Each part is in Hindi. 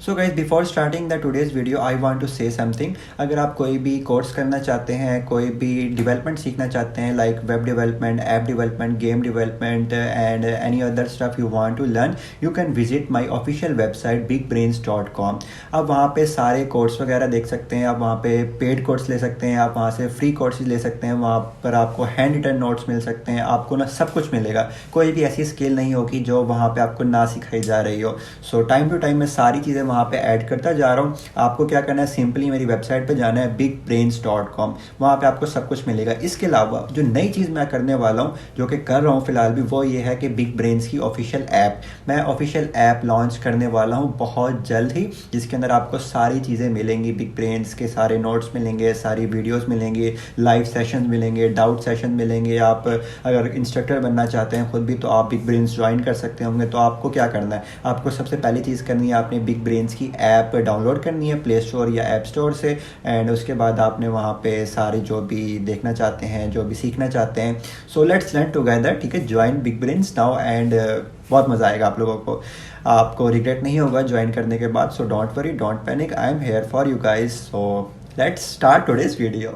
So guys before starting the today's video I want to say something. अगर आप कोई भी कोर्स करना चाहते हैं, कोई भी डेवलपमेंट सीखना चाहते हैं, like web development, app development, game development and any other stuff you want to learn, you can visit my official website bigbrains.com। आप वहाँ पे सारे कोर्स वगैरह देख सकते हैं, आप वहाँ पे पेड कोर्स ले सकते हैं, आप वहाँ से फ्री कोर्सेज ले सकते हैं, वहाँ पर आपको हैंड रिटन नोट्स मिल सकते हैं, आपको ना सब कुछ मिलेगा। कोई भी ऐसी स्किल नहीं होगी जो वहाँ पे आपको ना सिखाई जा रही हो। सो टाइम टू टाइम मैं सारी चीज़ें वहाँ पे ऐड करता जा रहा हूँ। आपको क्या करना है, सिंपली मेरी वेबसाइट पे जाना है bigbrains.com, वहाँ पे आपको सब कुछ मिलेगा। इसके अलावा जो नई चीज़ मैं करने वाला हूँ, जो कि कर रहा हूँ फिलहाल भी, वो ये है कि बिग ब्रेन्स की ऑफिशियल ऐप, मैं ऑफिशियल ऐप लॉन्च करने वाला हूँ बहुत जल्द ही, जिसके अंदर आपको सारी चीज़ें मिलेंगी। बिग ब्रेन्स के सारे नोट्स मिलेंगे, सारी वीडियोज़ मिलेंगे, लाइव सेशन मिलेंगे, डाउट सेशन मिलेंगे। आप अगर इंस्ट्रक्टर बनना चाहते हैं खुद भी, तो आप बिग ब्रेन्स ज्वाइन कर सकते होंगे। तो आपको क्या करना है, आपको सबसे पहली चीज़ करनी है, आपने बिग ब्रेन्स की ऐप डाउनलोड करनी है प्ले स्टोर या ऐप स्टोर से। एंड उसके बाद आपने वहाँ पे सारे जो भी देखना चाहते हैं, जो भी सीखना चाहते हैं, सो लेट्स लर्न टुगेदर, ठीक है। Join big brains now and बहुत मज़ा आएगा आप लोगों को, आपको रिग्रेट नहीं होगा ज्वाइन करने के बाद। So don't worry, don't panic, I am here for you guys. So let's start today's video.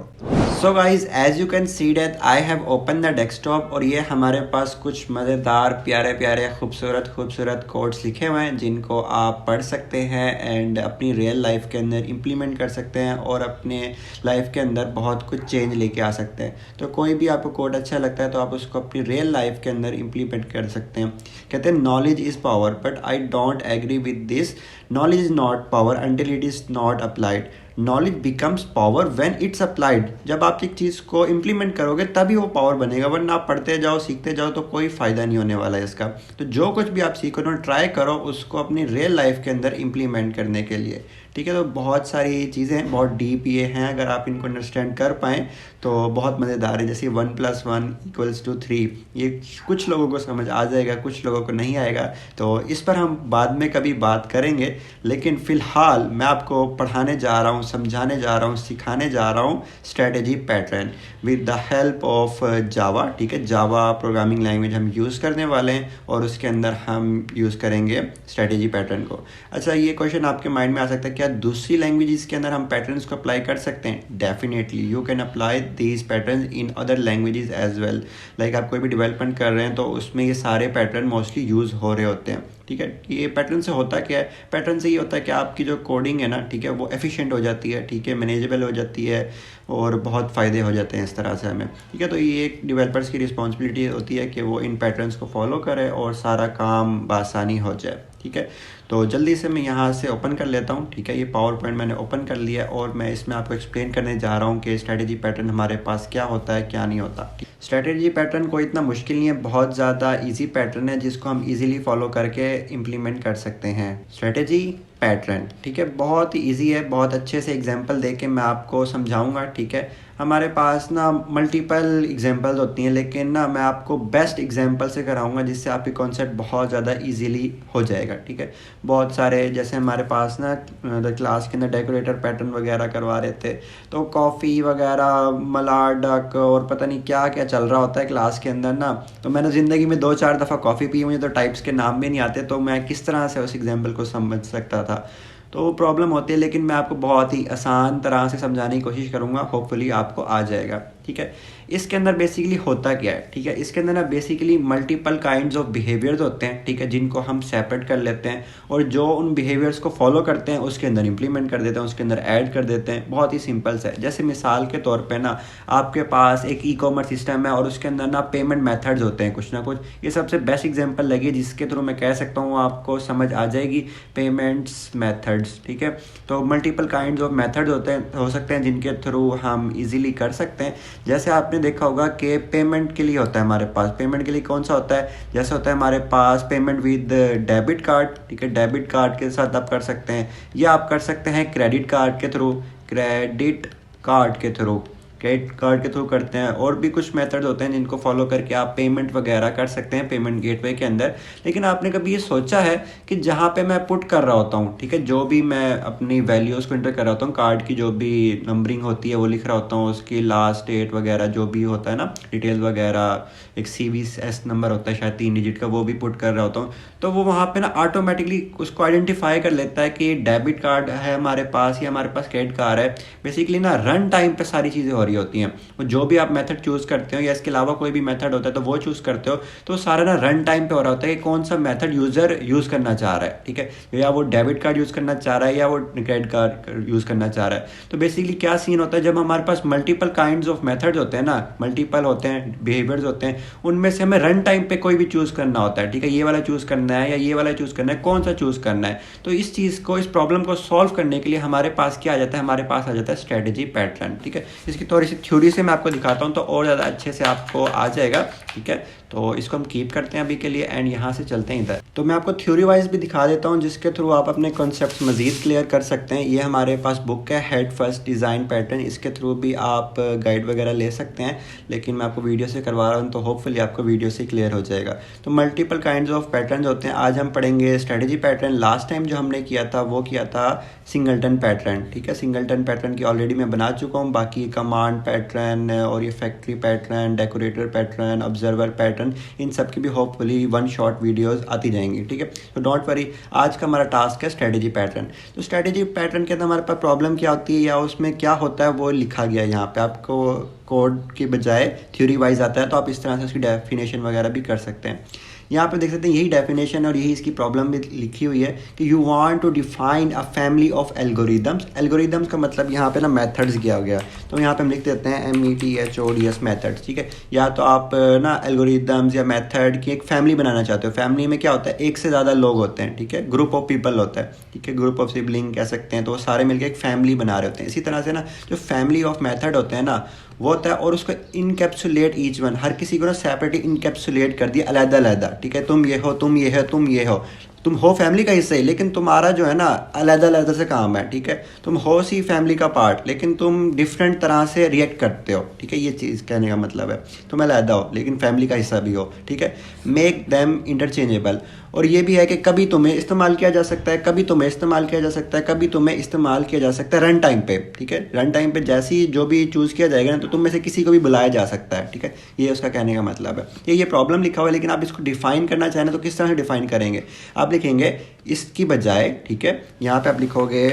So guys, as you can see that I have opened the desktop और ये हमारे पास कुछ मज़ेदार प्यारे प्यारे खूबसूरत कोड्स लिखे हुए हैं, जिनको आप पढ़ सकते हैं एंड अपनी रियल लाइफ के अंदर इम्प्लीमेंट कर सकते हैं और अपने लाइफ के अंदर बहुत कुछ चेंज लेके आ सकते हैं। तो कोई भी आपको कोड अच्छा लगता है तो आप उसको अपनी रियल लाइफ के अंदर इम्प्लीमेंट कर सकते हैं। कहते हैं knowledge is power, but I don't agree with this. Knowledge is not power until it is not applied. Knowledge becomes power when it's applied. जब आप एक चीज़ को इम्प्लीमेंट करोगे तभी वो पावर बनेगा, वरना आप पढ़ते जाओ सीखते जाओ तो कोई फ़ायदा नहीं होने वाला है इसका। तो जो कुछ भी आप सीखो ना, ट्राई करो उसको अपनी रियल लाइफ के अंदर इम्प्लीमेंट करने के लिए, ठीक है। तो बहुत सारी चीज़ें बहुत डीप ये हैं, अगर आप इनको अंडरस्टैंड कर पाएँ तो बहुत मज़ेदार है। जैसे 1+1=3, ये कुछ लोगों को समझ आ जाएगा, कुछ लोगों को नहीं आएगा, तो इस पर हम बाद में कभी बात करेंगे। लेकिन फ़िलहाल मैं आपको पढ़ाने जा रहा हूँ, समझाने जा रहा हूँ, सिखाने जा रहा हूँ strategy pattern with the help of Java, ठीक है। जावा प्रोग्रामिंग लैंग्वेज हम यूज़ करने वाले हैं और उसके अंदर हम यूज़ करेंगे स्ट्रेटेजी पैटर्न को। अच्छा, ये क्वेश्चन आपके माइंड में आ सकता है, क्या दूसरी लैंग्वेजेस के अंदर हम पैटर्न्स को अप्लाई कर सकते हैं? Definitely you can apply these patterns in other languages as well. Like आप कोई भी डेवलपमेंट कर रहे हैं तो उसमें ये सारे पैटर्न मोस्टली यूज़ हो रहे होते हैं, ठीक है। ये पैटर्न से होता क्या है, पैटर्न से ये होता है कि आपकी जो कोडिंग है ना, ठीक है, वो एफिशिएंट हो जाती है, ठीक है, मैनेजेबल हो जाती है और बहुत फ़ायदे हो जाते हैं इस तरह से हमें, ठीक है। तो ये एक डेवलपर्स की रिस्पॉन्सिबिलिटी होती है कि वो इन पैटर्न्स को फॉलो करे और सारा काम बआसानी हो जाए, ठीक है। तो जल्दी से मैं यहाँ से ओपन कर लेता हूँ, ठीक है। ये पावर पॉइंट मैंने ओपन कर लिया और मैं इसमें आपको एक्सप्लेन करने जा रहा हूँ कि स्ट्रेटेजी पैटर्न हमारे पास क्या होता है, क्या नहीं होता। स्ट्रेटेजी पैटर्न कोई इतना मुश्किल नहीं है, बहुत ज़्यादा इजी पैटर्न है जिसको हम इजीली फॉलो करके इम्प्लीमेंट कर सकते हैं। स्ट्रेटेजी पैटर्न, ठीक है, बहुत ही ईजी है। बहुत अच्छे से एग्जांपल देके मैं आपको समझाऊंगा, ठीक है। हमारे पास ना मल्टीपल एग्जांपल्स होती हैं, लेकिन ना मैं आपको बेस्ट एग्जांपल से कराऊंगा जिससे आपकी कॉन्सेप्ट बहुत ज़्यादा इजीली हो जाएगा, ठीक है। बहुत सारे जैसे हमारे पास ना क्लास के अंदर डेकोरेटर पैटर्न वगैरह करवा रहे थे, तो कॉफ़ी वगैरह, मलाड डक और पता नहीं क्या क्या चल रहा होता है क्लास के अंदर ना। तो मैंने ज़िंदगी में 2-4 दफ़ा कॉफ़ी पी, मुझे तो टाइप्स के नाम भी नहीं आते, तो मैं किस तरह से उस एग्जाम्पल को समझ सकता था। तो प्रॉब्लम होती है, लेकिन मैं आपको बहुत ही आसान तरह से समझाने की कोशिश करूँगा, होपफुली आपको आ जाएगा, ठीक है। इसके अंदर बेसिकली होता क्या है, ठीक है। इसके अंदर ना basically multiple kinds of behaviours होते हैं, ठीक है, जिनको हम सेपरेट कर लेते हैं और जो उन बिहेवियर्स को फॉलो करते हैं उसके अंदर इंप्लीमेंट कर देते हैं, उसके अंदर ऐड कर देते हैं। बहुत ही सिंपल सा है। जैसे मिसाल के तौर पे ना आपके पास एक ई-कॉमर्स सिस्टम है और उसके अंदर ना पेमेंट मेथड्स होते हैं कुछ ना कुछ। ये सबसे बेस्ट एग्जाम्पल लगी जिसके थ्रू मैं कह सकता हूँ आपको समझ आ जाएगी, पेमेंट्स मेथड्स, ठीक है। तो मल्टीपल काइंड्स ऑफ मेथड्स हो सकते हैं जिनके थ्रू हम इजीली कर सकते हैं। जैसे आपने देखा होगा कि पेमेंट के लिए होता है हमारे पास, पेमेंट के लिए कौन सा होता है, जैसे होता है हमारे पास पेमेंट विद डेबिट कार्ड, ठीक है। डेबिट कार्ड के साथ आप कर सकते हैं, या आप कर सकते हैं क्रेडिट कार्ड के थ्रू, क्रेडिट कार्ड के थ्रू, क्रेडिट कार्ड के थ्रू करते हैं, और भी कुछ मेथड होते हैं जिनको फॉलो करके आप पेमेंट वगैरह कर सकते हैं पेमेंट गेटवे के अंदर। लेकिन आपने कभी ये सोचा है कि जहाँ पे मैं पुट कर रहा होता हूँ, ठीक है, जो भी मैं अपनी वैल्यूज़ को इंटर कर रहा होता हूँ, कार्ड की जो भी नंबरिंग होती है वो लिख रहा होता हूँ, उसकी लास्ट डेट वगैरह जो भी होता है ना, डिटेल वगैरह, एक CVS नंबर होता है शायद 3 डिजिट का, वो भी पुट कर रहा होता हूँ, तो वो वहाँ पे ना ऑटोमेटिकली उसको आइडेंटिफाई कर लेता है कि डेबिट कार्ड है हमारे पास या हमारे पास क्रेडिट कार्ड है। बेसिकली ना रन टाइम पे सारी चीज़ें हो रही होती हैं। जो भी आप मेथड चूज़ करते हो या इसके अलावा कोई भी मेथड होता है तो वो चूज़ करते हो, तो सारा ना रन टाइम पे हो रहा होता है कि कौन सा मेथड यूज़र यूज़ करना चाह रहा है, ठीक है, या वो डेबिट कार्ड यूज़ करना चाह रहा है या वो क्रेडिट कार्ड यूज़ करना चाह रहा है। तो बेसिकली क्या सीन होता है, जब हमारे पास मल्टीपल काइंड्स ऑफ मेथड्स होते हैं ना, मल्टीपल होते हैं बिहेवियर्स होते हैं, उनमें से हमें रन टाइम पे कोई भी चूज़ करना होता है, ठीक है, ये वाला चूज़ करना है या ये वाला चूज़ करना है, कौन सा चूज़ करना है। तो इस चीज़ को, इस प्रॉब्लम को सॉल्व करने के लिए हमारे पास क्या आ जाता है, हमारे पास आ जाता है स्ट्रेटजी पैटर्न, ठीक है। इसकी थोड़ी सी थ्योरी से मैं आपको दिखाता हूँ तो और ज़्यादा अच्छे से आपको आ जाएगा, ठीक है। तो इसको हम कीप करते हैं अभी के लिए एंड यहाँ से चलते हैं इधर। तो मैं आपको थ्योरी वाइज भी दिखा देता हूँ जिसके थ्रू आप अपने कॉन्सेप्ट्स मज़ीद क्लियर कर सकते हैं। ये हमारे पास बुक है हेड फर्स्ट डिज़ाइन पैटर्न, इसके थ्रू भी आप गाइड वगैरह ले सकते हैं, लेकिन मैं आपको वीडियो से करवा रहा हूँ तो होपफुली आपको वीडियो से क्लियर हो जाएगा। तो मल्टीपल काइंड्स ऑफ पैटर्न होते हैं। आज हम पढ़ेंगे स्ट्रेटजी पैटर्न। लास्ट टाइम जो हमने किया था वो किया था सिंगलटन पैटर्न, ठीक है। सिंगलटन पैटर्न की ऑलरेडी मैं बना चुका हूँ, बाकी कमांड पैटर्न और ये factory pattern, decorator pattern, observer pattern, इन सब की भी होपफुली वन शॉट वीडियोस आती जाएंगी, ठीक है। तो डोंट वरी, आज का हमारा टास्क है स्ट्रेटजी पैटर्न। तो स्ट्रेटजी पैटर्न के अंदर हमारे पास प्रॉब्लम क्या होती है या उसमें क्या होता है वो लिखा गया है यहाँ पे। आपको कोड के बजाय थ्योरी वाइज आता है तो आप इस तरह से उसकी डेफिनेशन वगैरह भी कर सकते हैं। यहाँ पे देख सकते हैं यही डेफिनेशन और यही इसकी प्रॉब्लम भी लिखी हुई है कि you want to define a family of algorithms. Algorithms का मतलब यहाँ पे ना मेथड्स किया गया, तो यहाँ पे हम लिख देते हैं METHODS मेथड्स, ठीक है। या तो आप ना एल्गोरिदम्स या मेथड की एक फैमिली बनाना चाहते हो। फैमिली में क्या होता है, एक से ज़्यादा लोग होते हैं, ठीक है, ग्रुप ऑफ पीपल होता है, ठीक है, ग्रुप ऑफ सिबलिंग कह सकते हैं, तो वो सारे मिलकर एक फैमिली बना रहे होते हैं। इसी तरह से ना जो फैमिली ऑफ मेथड होते हैं ना वो होता है, और उसको इनकैप्सुलेट ईच वन, हर किसी को ना सेपरेटली इनकैप्सुलेट कर दिया अलग-अलग, ठीक है। तुम ये हो, तुम ये हो, तुम ये हो, तुम हो फैमिली का हिस्सा ही, लेकिन तुम्हारा जो है ना अलग-अलग से काम है, ठीक है। तुम हो सी फैमिली का पार्ट, लेकिन तुम डिफरेंट तरह से रिएक्ट करते हो, ठीक है। ये चीज़ कहने का मतलब है तुम अलग हो लेकिन फैमिली का हिस्सा भी हो, ठीक है। मेक देम इंटरचेंजेबल, और ये भी है कि कभी तुम्हें इस्तेमाल किया जा सकता है, कभी तुम्हें इस्तेमाल किया जा सकता है, कभी तुम्हें इस्तेमाल किया जा सकता है रन टाइम पे, ठीक है। रन टाइम पे जैसे ही जो भी चूज़ किया जाएगा ना तो तुम में से किसी को भी बुलाया जा सकता है, ठीक है। ये उसका कहने का मतलब है। ये प्रॉब्लम लिखा हुआ है, लेकिन आप इसको डिफाइन करना चाहें तो किस तरह से डिफाइन करेंगे, आप लिखेंगे इसकी बजाय, ठीक है, यहाँ पे आप लिखोगे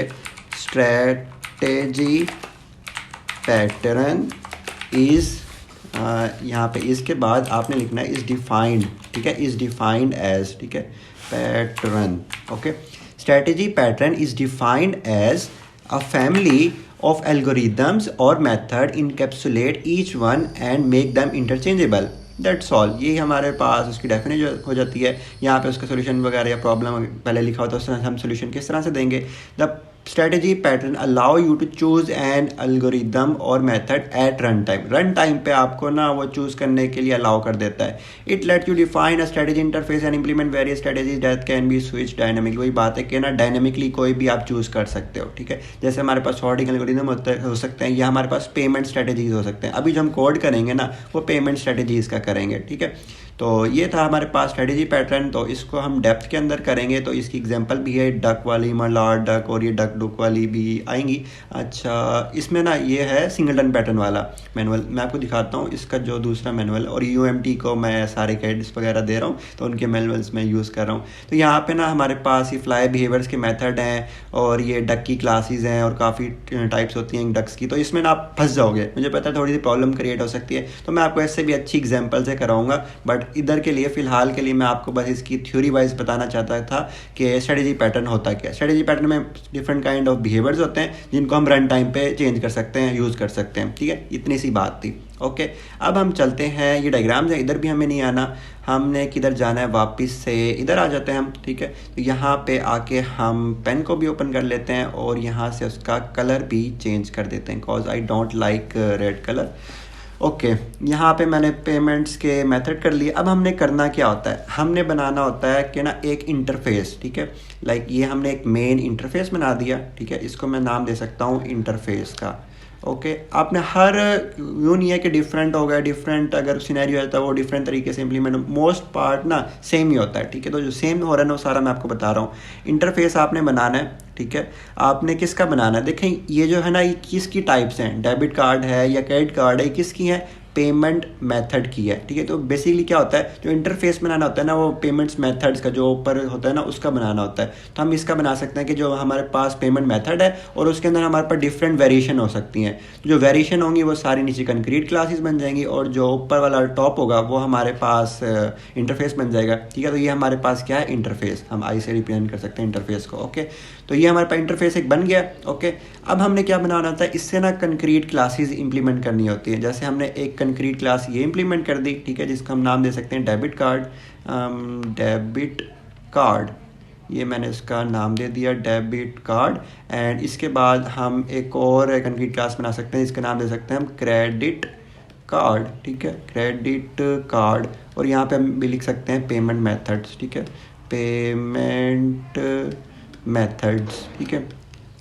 स्ट्रेटेजी पैटर्न इज, यहाँ पे इसके बाद आपने लिखना है इज डिफाइंड, ठीक है, इज डिफाइंड एज, ठीक है, pattern, okay. Strategy pattern is defined as a family of algorithms or method encapsulate each one and make them interchangeable. That's all. यही हमारे पास उसकी डेफिनेशन हो जाती है। यहाँ पे उसका सोल्यूशन वगैरह या प्रॉब्लम पहले लिखा होता है, उस तरह से हम सोल्यूशन किस तरह से देंगे। The strategy pattern allow you to choose an algorithm और method at run time. Run time पे आपको ना वो चूज़ करने के लिए अलाउ कर देता है। It let you define a strategy interface and implement various strategies that can be switch dynamically. वही बात है कि ना डायनामिकली कोई भी आप चूज़ कर सकते हो, ठीक है। जैसे हमारे पास सॉर्टिंग एल्गोरिदम हो सकते हैं या हमारे पास पेमेंट स्ट्रेटजीज हो सकते हैं। अभी जो हम कोड करेंगे ना वो पेमेंट स्ट्रेटजीज का करेंगे, ठीक है। तो ये था हमारे पास स्ट्रेटजी पैटर्न। तो इसको हम डेप्थ के अंदर करेंगे, तो इसकी एग्जांपल भी है डक वाली, मलाड डक, और ये डक डुक वाली भी आएंगी। अच्छा, इसमें ना ये है सिंगलटन पैटर्न वाला मैनुअल, मैं आपको दिखाता हूँ इसका जो दूसरा मैनुअल, और UMT को मैं सारे गाइड्स वगैरह दे रहा हूँ तो उनके मैनुअल्स मैं यूज़ कर रहा हूँ। तो यहाँ पे ना हमारे पास ये फ्लाई बिहेवियर्स के मेथड हैं और ये डक की क्लासेस हैं और काफ़ी टाइप्स होती हैं डक्स की। तो इसमें ना आप फंस जाओगे, मुझे पता है थोड़ी सी प्रॉब्लम क्रिएट हो सकती है, तो मैं आपको ऐसे भी अच्छी एग्जाम्पल से कराऊंगा। बट इधर के लिए फ़िलहाल के लिए मैं आपको बस इसकी थ्योरी वाइज बताना चाहता था कि स्ट्रेटजी पैटर्न होता क्या है। स्ट्रेटजी पैटर्न में डिफरेंट काइंड ऑफ बिहेवियर्स होते हैं जिनको हम रन टाइम पे चेंज कर सकते हैं, यूज़ कर सकते हैं, ठीक है। इतनी सी बात थी, ओके। अब हम चलते हैं, ये डायग्राम्स है, इधर भी हमें नहीं आना, हमने किधर जाना है, वापस से इधर आ जाते हैं हम, ठीक है। तो यहाँ पे आके हम पेन को भी ओपन कर लेते हैं और यहाँ से उसका कलर भी चेंज कर देते हैं, cause I don't like red colour, okay. यहाँ पे मैंने पेमेंट्स के मेथड कर लिए। अब हमने करना क्या होता है, हमने बनाना होता है कि ना एक इंटरफेस, ठीक है। लाइक ये हमने एक मेन इंटरफेस बना दिया, ठीक है, इसको मैं नाम दे सकता हूँ इंटरफेस का, ओके आपने हर यूँ नहीं है कि डिफरेंट हो गया, डिफरेंट अगर सिनेरियो है तो वो डिफरेंट तरीके से इंप्लीमेंट, मोस्ट पार्ट ना सेम ही होता है, ठीक है। तो जो सेम हो रहा है ना वो सारा मैं आपको बता रहा हूँ। इंटरफेस आपने बनाना है, ठीक है। आपने किसका बनाना है, देखें ये जो है ना, ये किसकी टाइप्स हैं, डेबिट कार्ड है या क्रेडिट कार्ड है, किसकी है, पेमेंट मेथड की है, ठीक है। तो बेसिकली क्या होता है, जो इंटरफेस बनाना होता है ना वो पेमेंट्स मेथड्स का जो ऊपर होता है ना उसका बनाना होता है। तो हम इसका बना सकते हैं कि जो हमारे पास पेमेंट मेथड है और उसके अंदर हमारे पास डिफरेंट वेरिएशन हो सकती हैं। तो जो वेरिएशन होंगी वो सारी नीचे कंक्रीट क्लासेस बन जाएंगी और जो ऊपर वाला टॉप होगा वो हमारे पास इंटरफेस बन जाएगा, ठीक है। तो ये हमारे पास क्या है, इंटरफेस, हम आई से रिप्रेजेंट कर सकते हैं इंटरफेस को, ओके। तो ये हमारे पास इंटरफेस एक बन गया, ओके। अब हमने क्या बनाना होता है, इससे ना कंक्रीट क्लासेस इंप्लीमेंट करनी होती है। जैसे हमने एक कंक्रीट क्लास ये इंप्लीमेंट कर दी, ठीक है, जिसका हम नाम दे सकते हैं डेबिट कार्ड। डेबिट कार्ड, ये मैंने इसका नाम दे दिया डेबिट कार्ड। एंड इसके बाद हम एक और कंक्रीट क्लास बना सकते हैं, इसका नाम दे सकते हैं हम क्रेडिट कार्ड, ठीक है, क्रेडिट कार्ड। और यहाँ पे हम भी लिख सकते हैं पेमेंट मेथड्स, ठीक है, पेमेंट मेथड्स, ठीक है।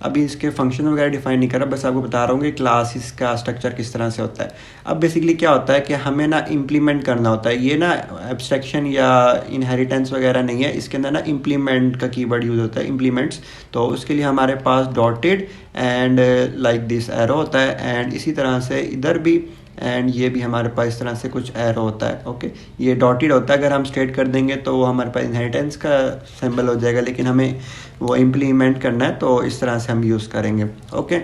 अभी इसके फंक्शन वगैरह डिफाइन नहीं कर रहा, बस आपको बता रहा हूँ कि क्लासेस का स्ट्रक्चर किस तरह से होता है। अब बेसिकली क्या होता है कि हमें ना इम्प्लीमेंट करना होता है, ये ना एब्स्ट्रैक्शन या इनहेरिटेंस वगैरह नहीं है, इसके अंदर ना इम्प्लीमेंट का कीवर्ड यूज़ होता है, इम्प्लीमेंट्स। तो उसके लिए हमारे पास dotted and like this arrow होता है, एंड इसी तरह से इधर भी, एंड ये भी हमारे पास इस तरह से कुछ एरो होता है, ओके। ये डॉटेड होता है, अगर हम स्ट्रेट कर देंगे तो वो हमारे पास इनहेरिटेंस का सिंबल हो जाएगा, लेकिन हमें वो इम्प्लीमेंट करना है तो इस तरह से हम यूज़ करेंगे, ओके।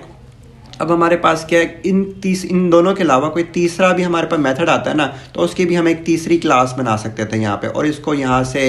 अब हमारे पास क्या है, इन दोनों के अलावा कोई तीसरा भी हमारे पास मेथड आता है ना, तो उसकी भी हम एक तीसरी क्लास बना सकते थे यहाँ पे और इसको यहाँ से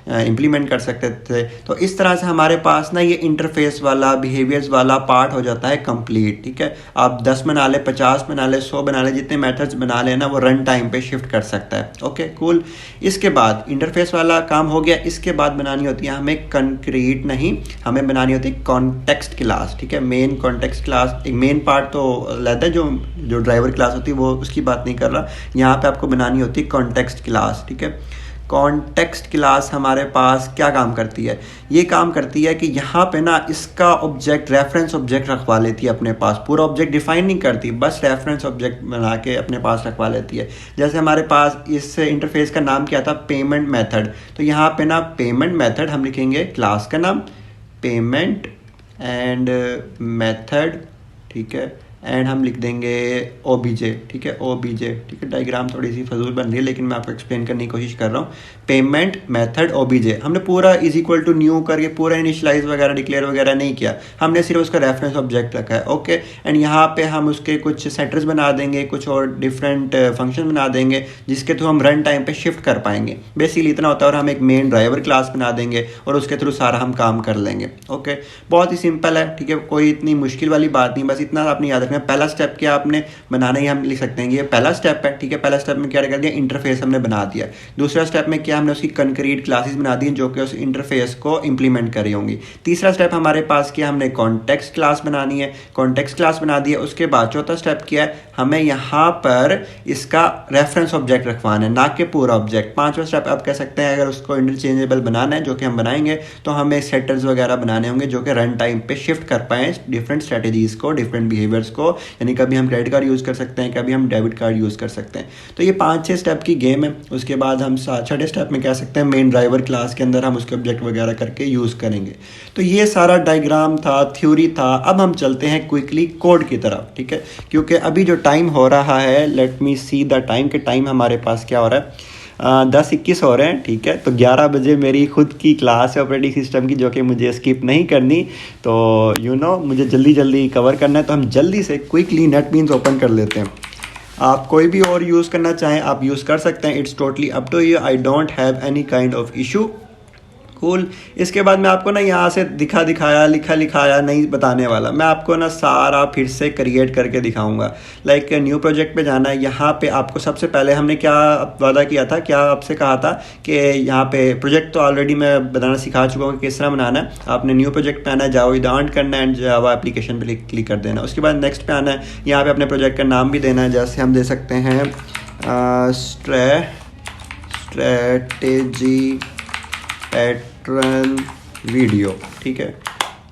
इम्प्लीमेंट कर सकते थे। तो इस तरह से हमारे पास ना ये इंटरफेस वाला बिहेवियर्स वाला पार्ट हो जाता है कंप्लीट, ठीक है। आप 10 बना ले, 50 बना ले, 100 बना ले, जितने मेथड्स बना ले ना वो रन टाइम पे शिफ्ट कर सकता है, ओके कूल। इसके बाद इंटरफेस वाला काम हो गया, इसके बाद बनानी होती है हमें कंक्रीट नहीं, हमें बनानी होती है कॉन्टेक्स्ट क्लास, ठीक है। मेन कॉन्टेक्स्ट क्लास, एक मेन पार्ट तो लेता है, जो ड्राइवर क्लास होती है वो उसकी बात नहीं कर रहा, यहाँ पे आपको बनानी होती है कॉन्टेक्स्ट क्लास, ठीक है। कॉन्टेक्स्ट क्लास हमारे पास क्या काम करती है, ये काम करती है कि यहाँ पे ना इसका ऑब्जेक्ट रेफरेंस ऑब्जेक्ट रखवा लेती है अपने पास, पूरा ऑब्जेक्ट डिफाइन नहीं करती, बस रेफरेंस ऑब्जेक्ट बना के अपने पास रखवा लेती है। जैसे हमारे पास इस इंटरफेस का नाम क्या था, पेमेंट मेथड, तो यहाँ पे ना पेमेंट मेथड हम लिखेंगे क्लास का नाम पेमेंट एंड मेथड, ठीक है, एंड हम लिख देंगे ओबीजे, ठीक है, ओबीजे, ठीक है। डायग्राम थोड़ी सी फजूल बन रही है लेकिन मैं आपको एक्सप्लेन करने की कोशिश कर रहा हूँ। पेमेंट मेथड ओबीजे, हमने पूरा इज इक्वल टू न्यू करके पूरा इनिशियलाइज वगैरह डिक्लेयर वगैरह नहीं किया, हमने सिर्फ उसका रेफरेंस ऑब्जेक्ट रखा है, ओके। एंड यहाँ पे हम उसके कुछ सेटर्स बना देंगे, कुछ और डिफरेंट फंक्शन बना देंगे जिसके थ्रू हम रन टाइम पे शिफ्ट कर पाएंगे। बेसिकली इतना होता है। और हम एक मेन ड्राइवर क्लास बना देंगे और उसके थ्रू सारा हम काम कर लेंगे, ओके। बहुत ही सिंपल है, ठीक है, कोई इतनी मुश्किल वाली बात नहीं, बस इतना आपने याद रखना। पहला स्टेप क्या आपने बनाना ही हम लिख सकते हैं, ये पहला स्टेप है, ठीक है। पहला स्टेप में क्या कर दिया, इंटरफेस हमने बना दिया। दूसरा स्टेप में क्या, हमने उसकी कंक्रीट क्लासेस बना दी जो कि उस इंटरफेस को इंप्लीमेंट कर रही होंगी। तीसरा स्टेप हमारे पास क्या, हमने कॉन्टेक्स्ट क्लास बनानी है, कॉन्टेक्स्ट क्लास बना दी है। उसके बाद चौथा स्टेप क्या है, हमें यहाँ पर इसका रेफरेंस ऑब्जेक्ट रखवाना है, ना कि पूरा ऑब्जेक्ट। पांचवा स्टेप आप कह सकते हैं, अगर उसको इंटरचेंजेबल बनाना है जो कि हम बनाएंगे तो हमें सेटर्स वगैरह बनाने होंगे जो कि रन टाइम पे शिफ्ट कर पाएँ डिफरेंट स्ट्रेटेजीज को, डिफरेंट बिहेवियर्स को। यानी कभी हम क्रेडिट कार्ड यूज़ कर सकते हैं, कभी हम डेबिट कार्ड यूज़ कर सकते हैं। तो ये 5-6 स्टेप की गेम है। उसके बाद हम छठे स्टेप में कह सकते हैं मेन ड्राइवर क्लास के अंदर हम उसके ऑब्जेक्ट वगैरह करके यूज़ करेंगे। तो ये सारा डायग्राम था, थ्योरी था। अब हम चलते हैं क्विकली कोड की तरफ, ठीक है, क्योंकि अभी जो टाइम हो रहा है, let me see the time, के टाइम हमारे पास क्या हो रहा है, 10:21 हो रहे हैं, ठीक है। तो 11 बजे मेरी खुद की क्लास है ऑपरेटिंग सिस्टम की जो कि मुझे स्किप नहीं करनी, तो मुझे जल्दी जल्दी कवर करना है। तो हम जल्दी से क्विकली नेटबीन्स ओपन कर लेते हैं। आप कोई भी और यूज़ करना चाहें आप यूज़ कर सकते हैं, it's totally up to you, I don't have any kind of issue, cool. इसके बाद मैं आपको ना यहाँ से लिखा लिखाया नहीं बताने वाला, मैं आपको ना सारा फिर से क्रिएट करके दिखाऊंगा। लाइक न्यू प्रोजेक्ट पे जाना है, यहाँ पे आपको सबसे पहले हमने क्या वादा किया था, क्या आपसे कहा था कि यहाँ पे प्रोजेक्ट तो ऑलरेडी मैं बनाना सिखा चुका हूँ कि किस तरह बनाना है। आपने न्यू प्रोजेक्ट पे आना है, जावा विदाउट करना है एंड जावा एप्लीकेशन पे क्लिक कर देना। उसके बाद नेक्स्ट पे आना है, यहाँ पे अपने प्रोजेक्ट का नाम भी देना है, जैसे हम दे सकते हैं स्ट्रेटेजी पैटर्न वीडियो, ठीक है।